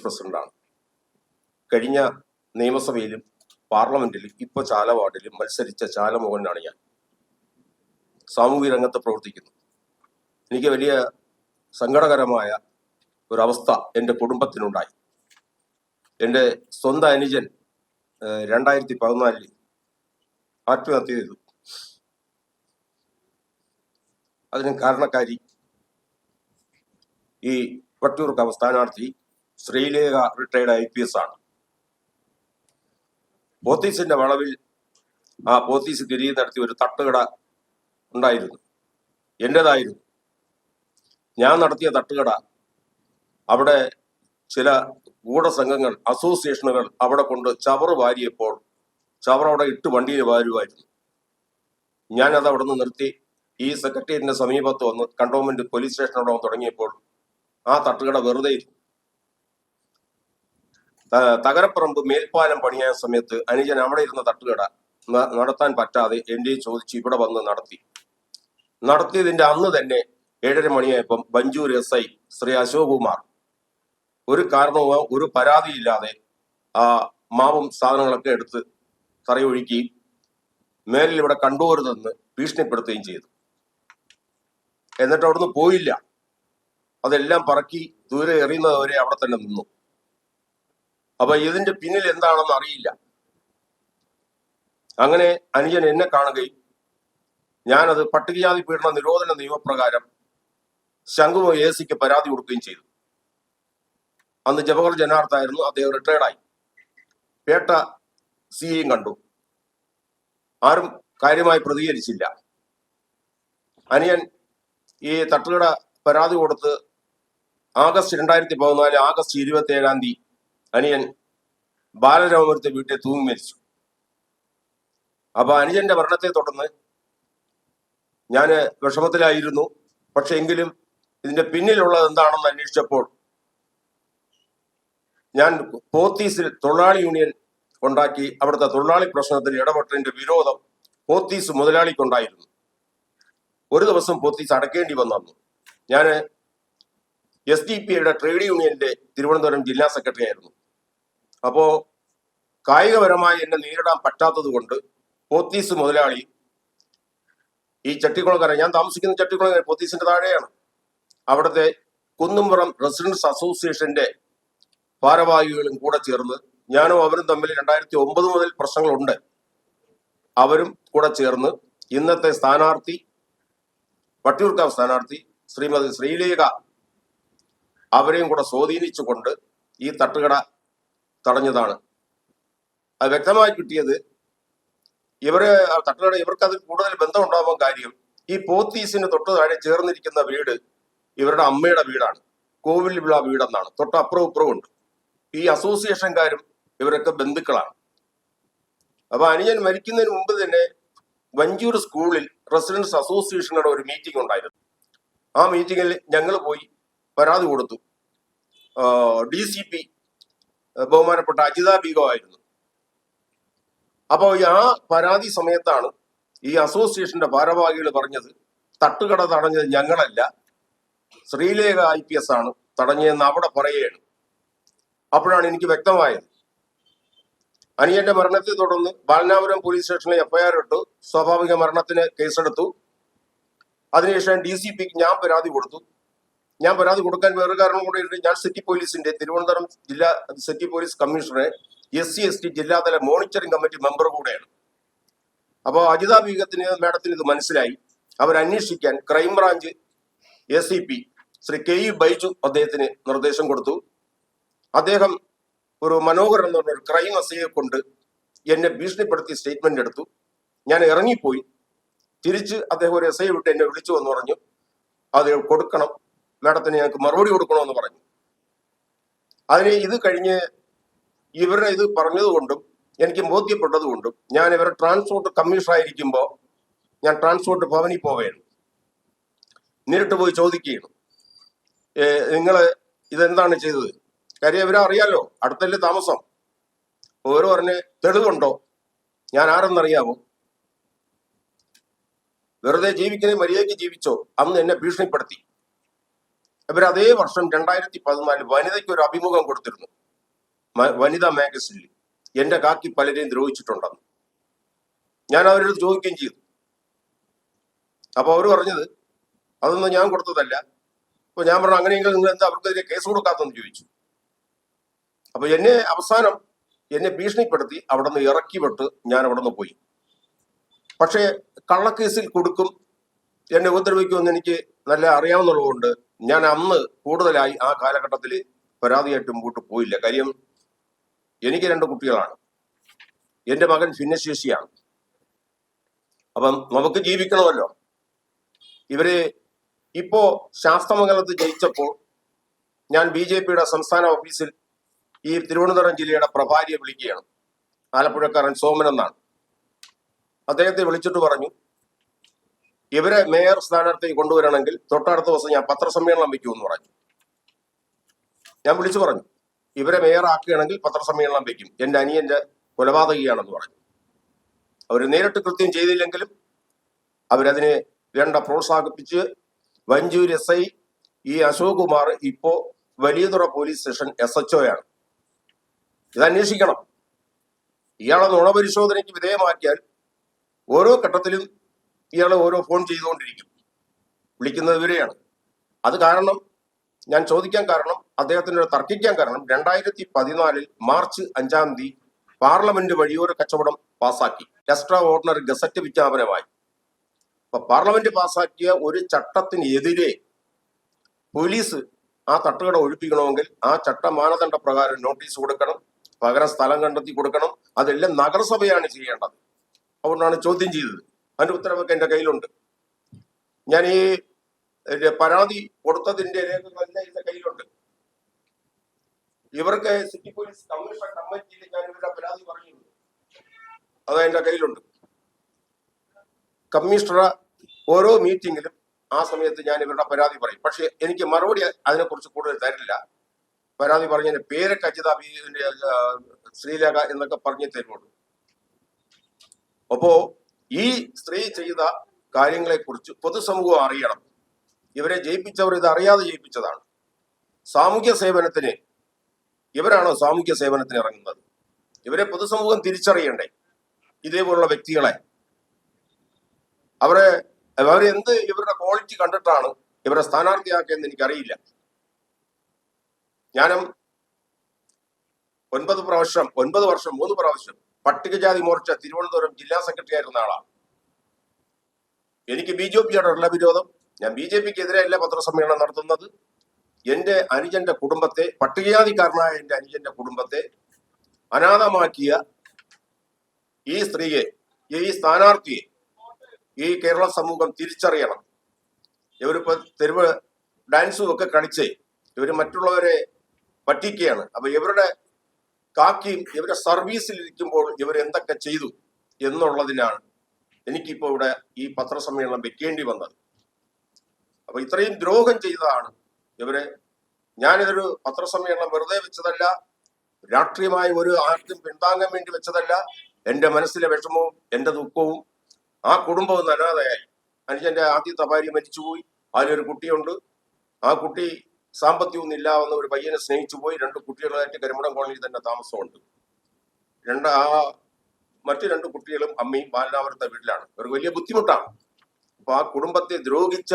പ്രസിഡന്റാണ്. കഴിഞ്ഞ നിയമസഭയിലും പാർലമെന്റിലും ഇപ്പോൾ ചാലവാർഡിലും മത്സരിച്ച ചാലമോഹനാണ് ഞാൻ. സാമൂഹിക രംഗത്ത് പ്രവർത്തിക്കുന്നു. എനിക്ക് വലിയ സങ്കടകരമായ ഒരവസ്ഥ എൻ്റെ കുടുംബത്തിനുണ്ടായി. എൻ്റെ സ്വന്തം അനുജൻ 2014 ആത്മഹത്യ ചെയ്തു. അതിന് കാരണക്കാരി ഈ വട്ടിയൂർക്കാവ് സ്ഥാനാർത്ഥി ശ്രീലേഖ റിട്ടയർഡ് IPS ആണ്. പോത്തീസിന്റെ വളവിൽ ആ പോത്തീസ് തിരികെ നടത്തി ഒരു തട്ടുകട ഉണ്ടായിരുന്നു, എന്റേതായിരുന്നു. ഞാൻ നടത്തിയ തട്ടുകട അവിടെ ചില ഗൂഢസംഘങ്ങൾ, അസോസിയേഷനുകൾ അവിടെ കൊണ്ട് ചവറ് വാരിയപ്പോൾ ചവർ അവിടെ ഇട്ട് വണ്ടിയിൽ വാരുമായിരുന്നു. ഞാനത് അവിടെ നിന്ന് നിർത്തി ഈ സെക്രട്ടേറിയറ്റിന്റെ സമീപത്ത് വന്ന് കണ്ടോൺമെന്റ് പോലീസ് സ്റ്റേഷനോടെ തുടങ്ങിയപ്പോൾ ആ തട്ടുകട വെറുതെ തകരപ്പറമ്പ് മേൽപ്പാലം പണിയായ സമയത്ത് അനുജൻ അവിടെ ഇരുന്ന തട്ടുകട നടത്താൻ പറ്റാതെ എന്റെ ചോദിച്ചു ഇവിടെ വന്ന് നടത്തിയതിന്റെ അന്ന് തന്നെ 7:30 മണിയായപ്പം ബഞ്ചൂർ SI ശ്രീ അശോക് കുമാർ ഒരു കാരണവുമോ ഒരു പരാതിയില്ലാതെ ആ മാവും സാധനങ്ങളൊക്കെ എടുത്ത് തറയൊഴുക്കുകയും മേലിൽ ഇവിടെ കണ്ടുപോരുതെന്ന് ഭീഷണിപ്പെടുത്തുകയും ചെയ്തു. എന്നിട്ട് അവിടുന്ന് പോയില്ല. അതെല്ലാം പറക്കി ദൂരെ എറിയുന്നതുവരെ അവിടെ തന്നെ നിന്നു. അപ്പൊ ഇതിന്റെ പിന്നിൽ എന്താണെന്ന് അറിയില്ല. അങ്ങനെ അനുജൻ എന്നെ കാണുകയും ഞാനത് പട്ടികജാതി പീഡന നിരോധന നിയമപ്രകാരം ശംഖുമോ ACക്ക് പരാതി കൊടുക്കുകയും ചെയ്തു. അന്ന് ജവഹർ ജനാർദ്ദായിരുന്നു, അദ്ദേഹം റിട്ടയർഡായി. പേട്ട CAയും കണ്ടു. ആരും കാര്യമായി പ്രതികരിച്ചില്ല. അനിയൻ ഈ തട്ടുകട പരാതി കൊടുത്ത് ആഗസ്റ്റ് 2014 ആഗസ്റ്റ് 27-ാം തീയതി അനിയൻ ബാലരാമപുരത്തെ വീട്ടിൽ തൂങ്ങി മരിച്ചു. അപ്പൊ അനുജന്റെ മരണത്തെ തുടർന്ന് ഞാൻ വിഷമത്തിലായിരുന്നു. പക്ഷെ എങ്കിലും ഇതിന്റെ പിന്നിലുള്ളത് എന്താണെന്ന് അന്വേഷിച്ചപ്പോൾ ഞാൻ പോത്തീസിൽ തൊഴിലാളി യൂണിയൻ ഉണ്ടാക്കി അവിടുത്തെ തൊഴിലാളി പ്രശ്നത്തിൽ ഇടപെട്ടതിന്റെ വിരോധം പോത്തീസ് മുതലാളിക്കുണ്ടായിരുന്നു. ഒരു ദിവസം പോത്തീസ് അടക്കേണ്ടി വന്നു. ഞാൻ SDPയുടെ ട്രേഡ് യൂണിയന്റെ തിരുവനന്തപുരം ജില്ലാ സെക്രട്ടറി ആയിരുന്നു. അപ്പോ കായികപരമായി എന്നെ നേരിടാൻ പറ്റാത്തത് കൊണ്ട് പോത്തീസ് മുതലാളി ഈ ചട്ടിക്കുളങ്ങര, ഞാൻ താമസിക്കുന്ന ചട്ടിക്കുളങ്ങര പോത്തീസിന്റെ താഴെയാണ്, അവിടുത്തെ കുന്നുംപുറം റെസിഡൻസ് അസോസിയേഷന്റെ ഭാരവാഹികളും കൂടെ ചേർന്ന്, ഞാനും അവരും തമ്മിൽ 2009 മുതൽ പ്രശ്നങ്ങളുണ്ട്, അവരും കൂടെ ചേർന്ന് ഇന്നത്തെ സ്ഥാനാർത്ഥി വട്ടിയൂർക്കാവ് സ്ഥാനാർത്ഥി ശ്രീമതി ശ്രീലേഖ അവരെയും കൂടെ സ്വാധീനിച്ചുകൊണ്ട് ഈ തട്ടുകട തടഞ്ഞതാണ്. അത് വ്യക്തമായി കിട്ടിയത് തട്ടുകട ഇവർക്ക് അതിൽ കൂടുതൽ ബന്ധം ഉണ്ടാവാൻ കാര്യം ഈ പോത്തീസിന് തൊട്ട് താഴെ ചേർന്നിരിക്കുന്ന വീട് ഇവരുടെ അമ്മയുടെ വീടാണ്, കോവിൽ വിള വീടെന്നാണ്. തൊട്ടപ്പുറവും ഇപ്പുറവും ഉണ്ട്. ഈ അസോസിയേഷൻകാരും ഇവരൊക്കെ ബന്ധുക്കളാണ്. അപ്പൊ അനുജൻ മരിക്കുന്നതിന് മുമ്പ് തന്നെ വഞ്ചൂർ സ്കൂളിൽ റെസിഡൻസ് അസോസിയേഷനുടെ ഒരു മീറ്റിംഗ് ഉണ്ടായിരുന്നു. ആ മീറ്റിങ്ങിൽ ഞങ്ങൾ പോയി പരാതി കൊടുത്തു. DCP ബഹുമാനപ്പെട്ട അജിത ബീഗോ ആയിരുന്നു. അപ്പോൾ ആ പരാതി സമയത്താണ് ഈ അസോസിയേഷന്റെ ഭാരവാഹികൾ പറഞ്ഞത് തട്ടുകട തടഞ്ഞത് ഞങ്ങളല്ല, ശ്രീലേഖ IPS ആണ് തടഞ്ഞതെന്ന് അവിടെ പറയുകയാണ്. അപ്പോഴാണ് എനിക്ക് വ്യക്തമായത്. അനിയന്റെ മരണത്തെ തുടർന്ന് ബാലനാപുരം പോലീസ് സ്റ്റേഷനിൽ FIR ഇട്ടു. സ്വാഭാവിക മരണത്തിന് കേസെടുത്തു. അതിനുശേഷം DCPക്ക് ഞാൻ പരാതി കൊടുത്തു. ഞാൻ പരാതി കൊടുക്കാൻ വേറെ കാരണം കൂടെ ഉണ്ട്. ഞാൻ സിറ്റി പോലീസിന്റെ തിരുവനന്തപുരം ജില്ലാ സിറ്റി പോലീസ് കമ്മീഷണറെ SC/ST ജില്ലാതല മോണിറ്ററിംഗ് കമ്മിറ്റി മെമ്പർ കൂടെയാണ്. അപ്പോൾ അജിത ബീഗത്തിന് മാഡത്തിന് ഇത് മനസ്സിലായി. അവരന്വേഷിക്കാൻ crime branch ACP Shri KE Baiju അദ്ദേഹത്തിന് നിർദ്ദേശം കൊടുത്തു. അദ്ദേഹം ഒരു മനോഹരൻ എന്ന് പറഞ്ഞ ഒരു ക്രൈം SIയെ കൊണ്ട് എന്നെ ഭീഷണിപ്പെടുത്തി സ്റ്റേറ്റ്മെന്റ് എടുത്തു. ഞാൻ ഇറങ്ങിപ്പോയി. തിരിച്ച് അദ്ദേഹം ഒരു SI വിട്ട് എന്നെ വിളിച്ചു എന്ന് പറഞ്ഞു, അത് കൊടുക്കണം മാഡത്തിന്, ഞങ്ങൾക്ക് മറുപടി കൊടുക്കണമെന്ന് പറഞ്ഞു. അതിന് ഇത് കഴിഞ്ഞ് ഇവരുടെ ഇത് പറഞ്ഞതുകൊണ്ടും എനിക്ക് ബോധ്യപ്പെട്ടതുകൊണ്ടും ഞാൻ ഇവരുടെ ട്രാൻസ്പോർട്ട് കമ്മീഷണർ ആയിരിക്കുമ്പോൾ ഞാൻ ട്രാൻസ്പോർട്ട് ഭവനിൽ പോവുകയാണ്. നേരിട്ട് പോയി ചോദിക്കുകയാണ്, നിങ്ങൾ ഇതെന്താണ് ചെയ്തത്? കാര്യം ഇവരെ അറിയാലോ, അടുത്തല്ലേ താമസം. ഓരോ പറഞ്ഞ് തെളിവുണ്ടോ? ഞാൻ ആരെന്നറിയാമോ? വെറുതെ ജീവിക്കുന്നത് മര്യാദയ്ക്ക് ജീവിച്ചോ? അന്ന് എന്നെ ഭീഷണിപ്പെടുത്തി. ഇവർ അതേ വർഷം 2014 വനിതയ്ക്ക് ഒരു അഭിമുഖം കൊടുത്തിരുന്നു വനിതാ മാഗസിനിൽ. എന്റെ കാക്കി പലരെയും ദ്രോഹിച്ചിട്ടുണ്ടെന്ന് ഞാൻ അവരോട് ചോദിക്കുകയും ചെയ്തു. അപ്പൊ അവർ പറഞ്ഞത് അതൊന്നും ഞാൻ കൊടുത്തതല്ല. അപ്പൊ ഞാൻ പറഞ്ഞു അങ്ങനെയെങ്കിൽ നിങ്ങൾ എന്താ അവർക്കെതിരെ കേസ് കൊടുക്കാത്തെന്ന് ചോദിച്ചു. അപ്പൊ അവസാനം എന്നെ ഭീഷണിപ്പെടുത്തി അവിടെ നിന്ന് ഇറക്കി വിട്ട് ഞാൻ അവിടെ നിന്ന് പോയി. പക്ഷേ കള്ളക്കേസിൽ കൊടുക്കും, എന്നെ ഉപദ്രവിക്കുമെന്ന് എനിക്ക് നല്ല അറിയാവുന്നതുകൊണ്ട് ഞാൻ അന്ന് കൂടുതലായി ആ കാലഘട്ടത്തിൽ പരാതിയായിട്ട് മുമ്പോട്ട് പോയില്ല. കാര്യം എനിക്ക് 2 കുട്ടികളാണ്, എന്റെ മകൻ ഭിന്നശേഷിയാണ്. അപ്പം നമുക്ക് ജീവിക്കണമല്ലോ. ഇവര് ഇപ്പോ ശാസ്തമംഗലത്ത് ജയിച്ചപ്പോൾ ഞാൻ BJPയുടെ സംസ്ഥാന ഓഫീസിൽ ഈ തിരുവനന്തപുരം ജില്ലയുടെ പ്രഭാരിയെ വിളിക്കുകയാണ്. ആലപ്പുഴക്കാരൻ സോമൻ എന്നാണ്. അദ്ദേഹത്തെ വിളിച്ചിട്ട് പറഞ്ഞു, ഇവരെ മേയർ സ്ഥാനാർത്ഥി കൊണ്ടുവരണമെങ്കിൽ തൊട്ടടുത്ത ദിവസം ഞാൻ പത്രസമ്മേളനം വയ്ക്കുമെന്ന് പറഞ്ഞു. ഞാൻ വിളിച്ചു പറഞ്ഞു, ഇവരെ മേയർ ആക്കുകയാണെങ്കിൽ പത്രസമ്മേളനം വയ്ക്കും, എന്റെ അനിയന്റെ കൊലപാതകിയാണെന്ന് പറഞ്ഞു. അവർ നേരിട്ട് കൃത്യം ചെയ്തില്ലെങ്കിലും അവരതിനെ വേണ്ട പ്രോത്സാഹിപ്പിച്ച് വഞ്ചൂർ SI ഈ അശോക് കുമാർ ഇപ്പോ വലിയതുറ പോലീസ് സ്റ്റേഷൻ SHO ആണ്. ഇത് അന്വേഷിക്കണം. ഇയാളെ നുണപരിശോധനയ്ക്ക് വിധേയമാക്കിയാൽ ഓരോ ഘട്ടത്തിലും ഇയാൾ ഓരോ ഫോൺ ചെയ്തുകൊണ്ടിരിക്കും, വിളിക്കുന്നത് ഇവരെയാണ്. അത് കാരണം ഞാൻ ചോദിക്കാൻ കാരണം, അദ്ദേഹത്തിന് തർക്കിക്കാൻ കാരണം, 2014 മാർച്ച് 5-ാം തീയതി പാർലമെന്റ് വഴിയോര കച്ചവടം പാസാക്കി, എക്സ്ട്രാ ഓർഡിനറി ഗസറ്റ് വിജ്ഞാപനമായി. അപ്പൊ പാർലമെന്റ് പാസാക്കിയ ഒരു ചട്ടത്തിനെതിരെ പോലീസ് ആ തട്ടുകട ഒഴിപ്പിക്കണമെങ്കിൽ ആ ചട്ട മാനദണ്ഡ പ്രകാരം നോട്ടീസ് കൊടുക്കണം, പകരം സ്ഥലം കണ്ടെത്തി കൊടുക്കണം. അതെല്ലാം നഗരസഭയാണ് ചെയ്യേണ്ടത്. അതുകൊണ്ടാണ് ചോദ്യം ചെയ്തത്. അതിന്റെ ഉത്തരവൊക്കെ എന്റെ കയ്യിലുണ്ട്. ഞാൻ ഈ പരാതി കൊടുത്തതിന്റെ രേഖകളെല്ലാം എന്റെ കയ്യിലുണ്ട്. ഇവർക്ക് സിറ്റി പോലീസ് കമ്മീഷൻ കമ്മിറ്റിയിൽ ഞാൻ ഇവരുടെ പരാതി പറയുന്നു, അത് എന്റെ കയ്യിലുണ്ട്. കമ്മീഷണർ ഓരോ മീറ്റിംഗിലും ആ സമയത്ത് ഞാൻ ഇവരുടെ പരാതി പറയും. പക്ഷെ എനിക്ക് മറുപടി അതിനെക്കുറിച്ച് കൂടുതൽ തരില്ല. പരാതി പറഞ്ഞതിന്റെ പേരൊക്കെ ശ്രീലേഖ എന്നൊക്കെ പറഞ്ഞു തരുള്ളൂ. അപ്പോ ഈ സ്ത്രീ ചെയ്ത കാര്യങ്ങളെ കുറിച്ച് പൊതുസമൂഹം അറിയണം. ഇവരെ ജയിപ്പിച്ചവർ ഇത് അറിയാതെ ജയിപ്പിച്ചതാണ്. സാമൂഹ്യ സേവനത്തിന് ഇവരാണോ സാമൂഹ്യ സേവനത്തിന് ഇറങ്ങുന്നത്? ഇവരെ പൊതുസമൂഹം തിരിച്ചറിയണ്ടേ? ഇതേപോലുള്ള വ്യക്തികളെ അവരെന്ത് ഇവരുടെ ക്വാളിറ്റി കണ്ടിട്ടാണ് ഇവരെ സ്ഥാനാർത്ഥിയാക്കിയെന്ന് എനിക്കറിയില്ല. ഞാനും 9 വർഷം 3 പ്രാവശ്യം പട്ടികജാതി മോർച്ച തിരുവനന്തപുരം ജില്ലാ സെക്രട്ടറി ആയിരുന്ന ആളാണ്. എനിക്ക് BJPയോടുള്ള വിരോധം, ഞാൻ BJPക്കെതിരെയല്ല പത്രസമ്മേളനം നടത്തുന്നത്. എന്റെ അനുജന്റെ കുടുംബത്തെ, പട്ടികജാതിക്കാരനായ എന്റെ അനുജന്റെ കുടുംബത്തെ അനാഥമാക്കിയ ഈ സ്ത്രീയെ, ഈ സ്ഥാനാർത്ഥിയെ ഈ കേരള സമൂഹം തിരിച്ചറിയണം. ഇവരിപ്പോ തെരുവ് ഡാൻസും ഒക്കെ കളിച്ച് ഇവര് മറ്റുള്ളവരെ പറ്റിക്കുകയാണ്. അപ്പൊ ഇവരുടെ കാക്കിയും ഇവരുടെ സർവീസിലിരിക്കുമ്പോൾ ഇവർ എന്തൊക്കെ ചെയ്തു എന്നുള്ളതിനാണ് എനിക്കിപ്പോ ഇവിടെ ഈ പത്രസമ്മേളനം വെക്കേണ്ടി വന്നത്. അപ്പൊ ഇത്രയും ദ്രോഹം ചെയ്തതാണ് ഇവരെ. ഞാനിതൊരു പത്രസമ്മേളനം വെറുതെ വെച്ചതല്ല, രാഷ്ട്രീയമായ ഒരു ആർക്കും പിന്താങ്ങാൻ വേണ്ടി വെച്ചതല്ല. എന്റെ മനസ്സിലെ വിഷമവും എന്റെ ദുഃഖവും, ആ കുടുംബവും അനാഥയായി. അനുജന്റെ ആദ്യത്തെ ഭാര്യ മരിച്ചുപോയി, അതിലൊരു കുട്ടിയുണ്ട്. ആ കുട്ടി സാമ്പത്തികമൊന്നും ഇല്ലാവുന്ന ഒരു പയ്യനെ സ്നേഹിച്ചു പോയി. 2 കുട്ടികളായിട്ട് കരിമുടം കോളനിയിൽ തന്നെ താമസമുണ്ട്. മറ്റു 2 കുട്ടികളും അമ്മയും ബാലനാവരത്തെ വീട്ടിലാണ്. ഒരു വലിയ ബുദ്ധിമുട്ടാണ്. അപ്പൊ ആ കുടുംബത്തെ ദ്രോഹിച്ച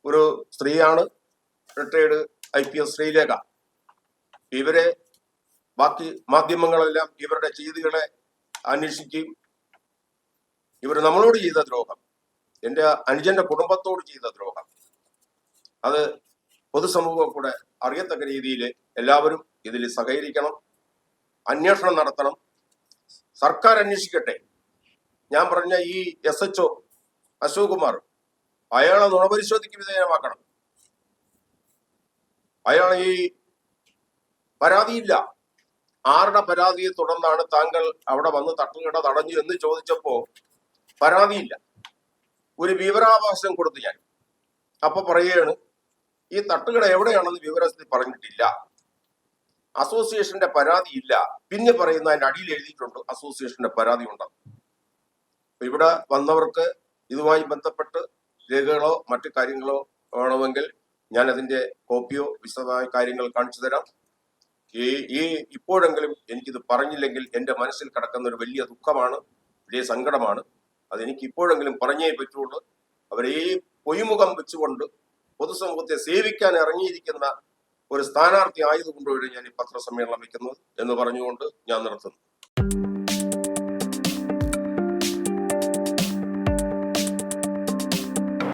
ഒരു സ്ത്രീയാണ് റിട്ടയർഡ് IPS ശ്രീലേഖ. ഇവരെ ബാക്കി മാധ്യമങ്ങളെല്ലാം ഇവരുടെ ചെയ്തികളെ അന്വേഷിക്കുകയും ഇവർ നമ്മളോട് ചെയ്ത ദ്രോഹം, എന്റെ അനുജന്റെ കുടുംബത്തോട് ചെയ്ത ദ്രോഹം, അത് പൊതുസമൂഹം കൂടെ അറിയത്തക്ക രീതിയിൽ എല്ലാവരും ഇതിൽ സഹകരിക്കണം, അന്വേഷണം നടത്തണം, സർക്കാർ അന്വേഷിക്കട്ടെ. ഞാൻ പറഞ്ഞ ഈ SHO അശോക് കുമാർ, അയാളെ നുണപരിശോധനയ്ക്ക് വിധേയമാക്കണം. അയാൾ ഈ പരാതിയില്ല, ആരുടെ പരാതിയെ തുടർന്നാണ് താങ്കൾ അവിടെ വന്ന് തട്ടുകട തടഞ്ഞു എന്ന് ചോദിച്ചപ്പോ പരാതിയില്ല. ഒരു വിവരാവകാശം കൊടുത്തു ഞാൻ. അപ്പൊ പറയുകയാണ് ഈ തട്ടുകട എവിടെയാണെന്ന് വിവരത്തിൽ പറഞ്ഞിട്ടില്ല, അസോസിയേഷന്റെ പരാതി ഇല്ല. പിന്നെ പറയുന്ന അതിന്റെ അടിയിൽ എഴുതിയിട്ടുണ്ട് അസോസിയേഷന്റെ പരാതി ഉണ്ടെന്ന്. ഇവിടെ വന്നവർക്ക് ഇതുമായി ബന്ധപ്പെട്ട് രേഖകളോ മറ്റു കാര്യങ്ങളോ വേണമെങ്കിൽ ഞാൻ അതിന്റെ കോപ്പിയോ വിശദമായ കാര്യങ്ങൾ കാണിച്ചു തരാം. ഈ ഇപ്പോഴെങ്കിലും എനിക്കിത് പറഞ്ഞില്ലെങ്കിൽ എൻ്റെ മനസ്സിൽ കിടക്കുന്ന ഒരു വലിയ ദുഃഖമാണ്, വലിയ സങ്കടമാണ്. അതെനിക്ക് ഇപ്പോഴെങ്കിലും പറഞ്ഞേ പറ്റുള്ളൂ. അവരെ ഈ പൊയ്മുഖം വെച്ചുകൊണ്ട് പൊതുസമൂഹത്തെ സേവിക്കാൻ ഇറങ്ങിയിരിക്കുന്ന ഒരു സ്ഥാനാർത്ഥി ആയതുകൊണ്ടുകൂടി ഞാൻ ഈ പത്രസമ്മേളനം വയ്ക്കുന്നത് എന്ന് പറഞ്ഞുകൊണ്ട് ഞാൻ നിർത്തുന്നു.